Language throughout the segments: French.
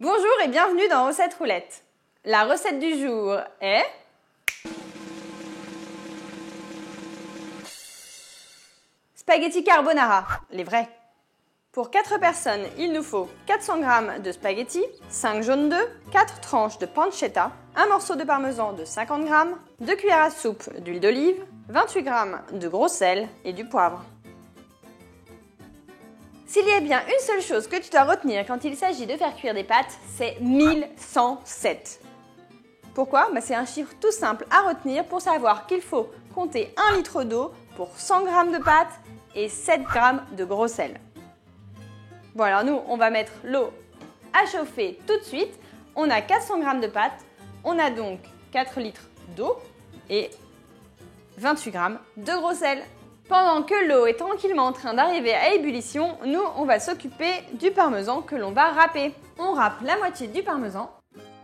Bonjour et bienvenue dans Recette Roulette. La recette du jour est... spaghetti carbonara, les vrais. Pour 4 personnes, il nous faut 400 g de spaghetti, 5 jaunes d'œufs, 4 tranches de pancetta, un morceau de parmesan de 50 g, 2 cuillères à soupe d'huile d'olive, 28 g de gros sel et du poivre. S'il y a bien une seule chose que tu dois retenir quand il s'agit de faire cuire des pâtes, c'est 1107. Pourquoi? C'est un chiffre tout simple à retenir pour savoir qu'il faut compter 1 litre d'eau pour 100 g de pâtes et 7 g de gros sel. Bon alors nous, on va mettre l'eau à chauffer tout de suite. On a 400 g de pâtes, on a donc 4 litres d'eau et 28 g de gros sel. Pendant que l'eau est tranquillement en train d'arriver à ébullition, nous, on va s'occuper du parmesan que l'on va râper. On râpe la moitié du parmesan.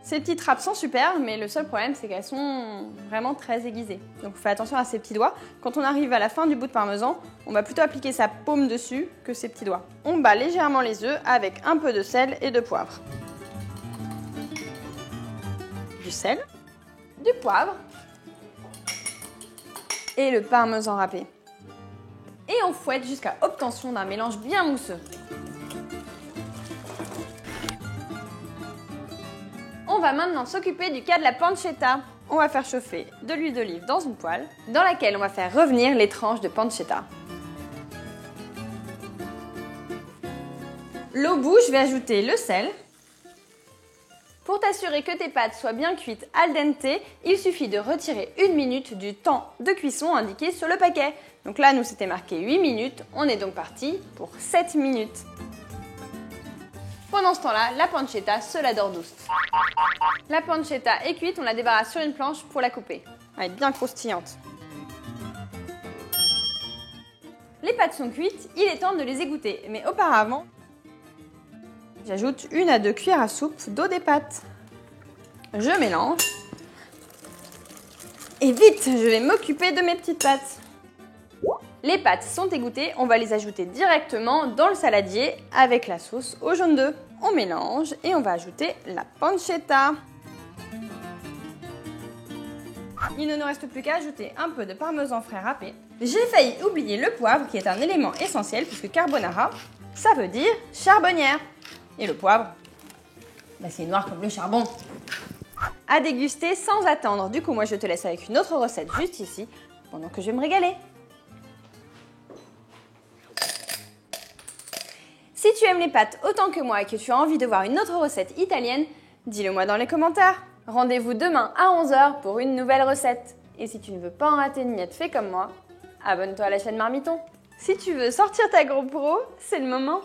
Ces petites râpes sont super, mais le seul problème, c'est qu'elles sont vraiment très aiguisées. Donc, on fait attention à ses petits doigts. Quand on arrive à la fin du bout de parmesan, on va plutôt appliquer sa paume dessus que ses petits doigts. On bat légèrement les œufs avec un peu de sel et de poivre. Du sel, du poivre et le parmesan râpé. Et on fouette jusqu'à obtention d'un mélange bien mousseux. On va maintenant s'occuper du cas de la pancetta. On va faire chauffer de l'huile d'olive dans une poêle, dans laquelle on va faire revenir les tranches de pancetta. L'eau bouche, je vais ajouter le sel. Pour t'assurer que tes pâtes soient bien cuites al dente, il suffit de retirer 1 minute du temps de cuisson indiqué sur le paquet. Donc là, nous, c'était marqué 8 minutes. On est donc parti pour 7 minutes. Pendant ce temps-là, la pancetta se la dort douce. La pancetta est cuite, on la débarrasse sur une planche pour la couper. Elle est bien croustillante. Les pâtes sont cuites, il est temps de les égoutter. Mais auparavant, j'ajoute 1 à 2 cuillères à soupe d'eau des pâtes. Je mélange. Et vite, je vais m'occuper de mes petites pâtes. Les pâtes sont égouttées, on va les ajouter directement dans le saladier avec la sauce au jaune d'œuf. On mélange et on va ajouter la pancetta. Il ne nous reste plus qu'à ajouter un peu de parmesan frais râpé. J'ai failli oublier le poivre qui est un élément essentiel puisque carbonara, ça veut dire charbonnière. Et le poivre, c'est noir comme le charbon. À déguster sans attendre. Du coup, moi je te laisse avec une autre recette juste ici pendant que je vais me régaler. Si tu aimes les pâtes autant que moi et que tu as envie de voir une autre recette italienne, dis-le moi dans les commentaires. Rendez-vous demain à 11 h pour une nouvelle recette. Et si tu ne veux pas en rater une miette fait comme moi, abonne-toi à la chaîne Marmiton. Si tu veux sortir ta GoPro, c'est le moment.